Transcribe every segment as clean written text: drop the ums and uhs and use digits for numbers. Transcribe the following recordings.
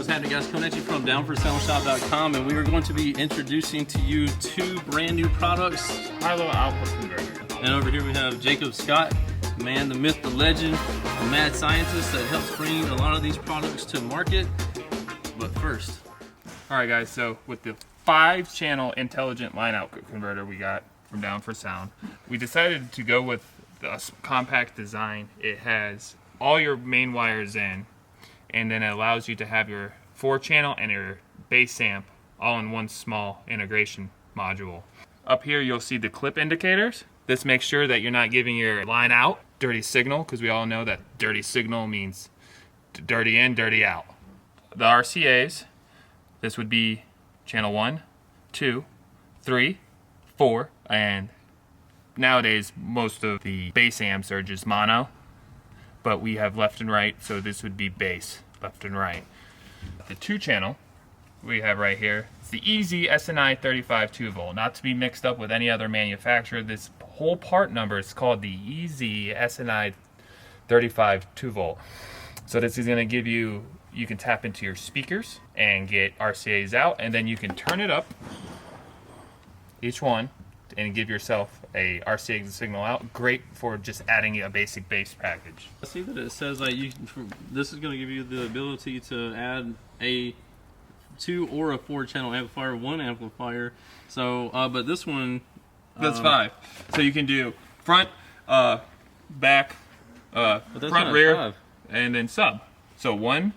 What's happening, guys? Coming at you from DOWN4SOUND.com, and we are going to be introducing to you two brand new products. HiLo output converter. And over here we have Jacob Scott, the man, the myth, the legend, the mad scientist that helps bring a lot of these products to market. But first, Alright guys, so with the 5-channel intelligent line-out converter we got from Down4Sound, we decided to go with the compact design. It has all your main wires in, and then it allows you to have your 4-channel and your bass amp all in one small integration module. Up here you'll see the clip indicators. This makes sure that you're not giving your line out dirty signal, because we all know that dirty signal means dirty in, dirty out. The RCAs, this would be channel 1, 2, 3, 4, and nowadays most of the bass amps are just mono, but we have left and right, so this would be bass, left and right. The 2-channel we have right here, it's the Easy SNI 35 2-volt, not to be mixed up with any other manufacturer. This whole part number is called the Easy SNI 35 2-volt. So this is going to give you, you can tap into your speakers and get RCAs out, and then you can turn it up, each one, and give yourself a RCA signal out. Great for just adding a basic bass package. I see that it says like this is going to give you the ability to add a 2 or a 4-channel amplifier, 1 amplifier. So, but this one, that's 5. So you can do front, back, front, rear, 5. And then sub. So 1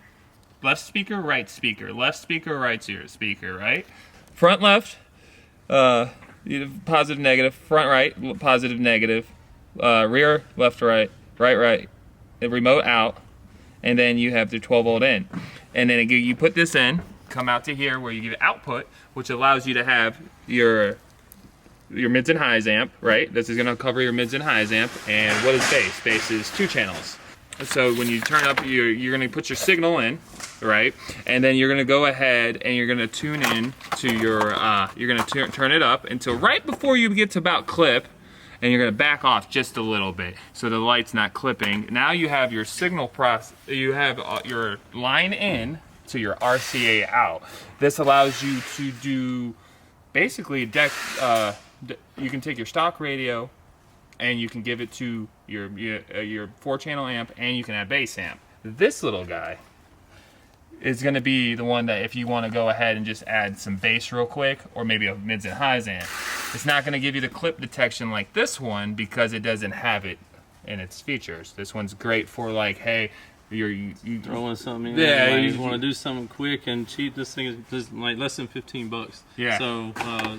left speaker, right speaker, left speaker, right speaker, right? Front left, positive, negative, front right, positive, negative, rear, left, right, right, the remote out, and then you have the 12-volt in. And then you put this in, come out to here where you give output, which allows you to have your mids and highs amp, right? This is going to cover your mids and highs amp. And what is bass? Bass is 2 channels. So when you turn up, you're going to put your signal in, right? And then you're going to go ahead and you're going to tune in to your, you're going to turn it up until right before you get to about clip, and you're going to back off just a little bit so the light's not clipping. Now you have your signal process, you have your line in to your RCA out. This allows you to do basically you can take your stock radio and you can give it to your 4-channel amp, and you can add bass amp. This little guy is going to be the one that if you want to go ahead and just add some bass real quick, or maybe a mids and highs amp. It's not going to give you the clip detection like this one because it doesn't have it in its features. This one's great for like, hey, you throwing something in. Yeah, you just want to do something quick and cheap. This thing is just like less than 15 bucks. Yeah. So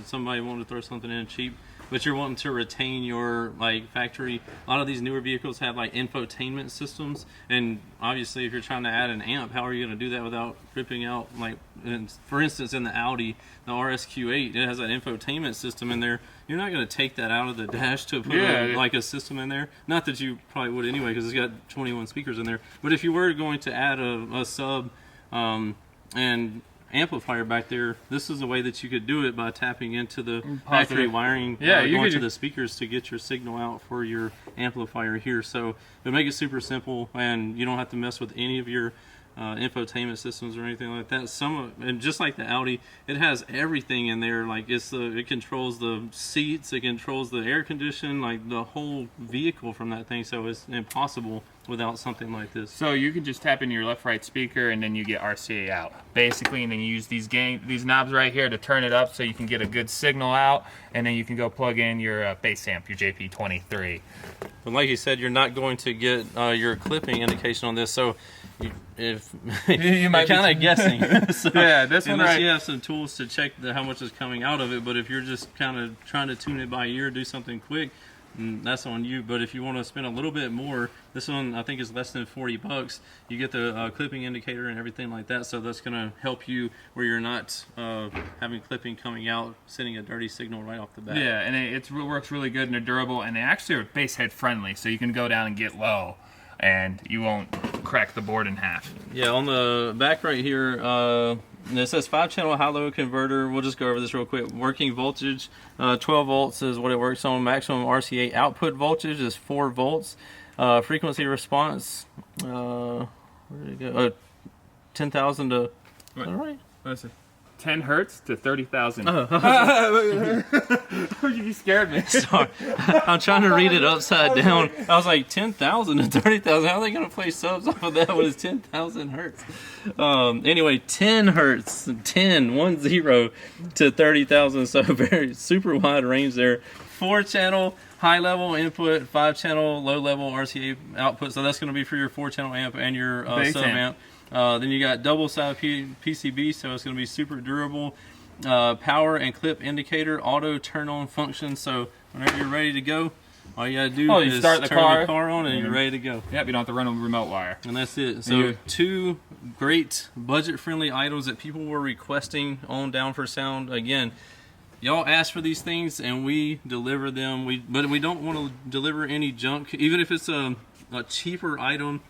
somebody wanted to throw something in cheap, but you're wanting to retain your like factory. A lot of these newer vehicles have like infotainment systems, and obviously if you're trying to add an amp, how are you going to do that without ripping out, like, for instance, in the Audi, the RSQ8, it has that infotainment system in there. You're not going to take that out of the dash to put like a system in there. Not that you probably would anyway, because it's got 21 speakers in there. But if you were going to add a sub and amplifier back there, this is a way that you could do it by tapping into the factory wiring, going to the speakers to get your signal out for your amplifier here. So it'll make it super simple, and you don't have to mess with any of your infotainment systems or anything like that. And just like the Audi, it has everything in there. Like it controls the seats, it controls the air condition, like the whole vehicle from that thing. So it's impossible without something like this. So you can just tap in your left-right speaker, and then you get RCA out, basically, and then you use these knobs right here to turn it up so you can get a good signal out, and then you can go plug in your bass amp, your JP23. But like you said, you're not going to get your clipping indication on this, so you might be kind of guessing. So, yeah, this one unless you have some tools to check how much is coming out of it. But if you're just kind of trying to tune it by ear, do something quick, that's on you. But if you want to spend a little bit more, this one I think is less than 40 bucks. You get the clipping indicator and everything like that, so that's going to help you where you're not having clipping coming out, sending a dirty signal right off the bat. Yeah, and it works really good, and they're durable, and they actually are bass head friendly, so you can go down and get low, and you won't crack the board in half. Yeah, on the back right here, it says 5-channel HiLo converter. We'll just go over this real quick. Working voltage, 12 volts is what it works on. Maximum RCA output voltage is 4 volts. Frequency response, where did it go? 10,000 to All right. Let's see. 10 hertz to 30,000. Oh. You scared me. Sorry. I'm trying to read it upside down. I was like 10,000 to 30,000. How are they going to play subs off of that when it's 10,000 hertz? Anyway, 10 hertz, 10 to 30,000. So very super wide range there. 4-channel high level input, 5-channel low level RCA output. So that's going to be for your 4-channel amp and your sub amp. Then you got double side PCB, so it's going to be super durable. Power and clip indicator, auto turn on function. So whenever you're ready to go, all you got to do is start the turn the car on and you're ready to go. Yep, you don't have to run a remote wire. And that's it. So 2 great budget-friendly items that people were requesting on Down4Sound. Again, y'all ask for these things and we deliver them. But we don't want to deliver any junk, even if it's a cheaper item.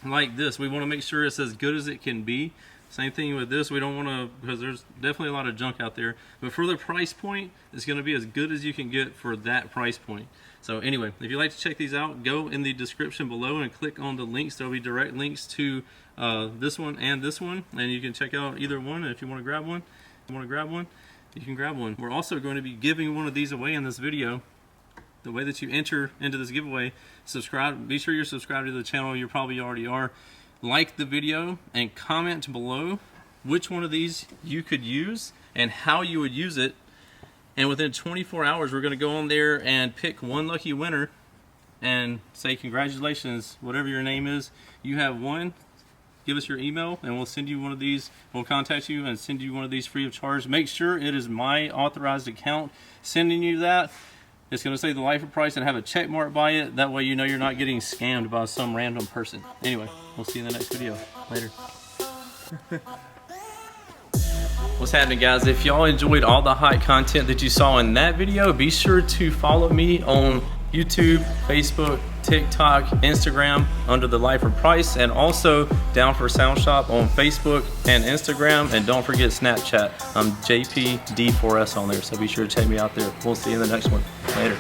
Like this, we want to make sure it's as good as it can be. Same thing with this, we don't want to, because there's definitely a lot of junk out there, but for the price point, it's going to be as good as you can get for that price point. So anyway, if you'd like to check these out, go in the description below and click on the links. There'll be direct links to this one, and you can check out either one. And if you want to grab one, you can grab one. We're also going to be giving one of these away in this video. The way that you enter into this giveaway, subscribe. Be sure you're subscribed to the channel. You probably already are. Like the video and comment below which one of these you could use and how you would use it. And within 24 hours, we're going to go on there and pick one lucky winner and say congratulations, whatever your name is. You have one. Give us your email and we'll send you one of these. We'll contact you and send you one of these free of charge. Make sure it is my authorized account sending you that. It's going to say the lifer price and have a check mark by it. That way you know you're not getting scammed by some random person. Anyway, we'll see you in the next video. Later. What's happening, guys? If y'all enjoyed all the hot content that you saw in that video, be sure to follow me on YouTube, Facebook, TikTok, Instagram under the Lifer Price, and also Down4Sound Shop on Facebook and Instagram. And don't forget Snapchat. I'm JP D4S on there, so be sure to check me out there. We'll see you in the next one. Later.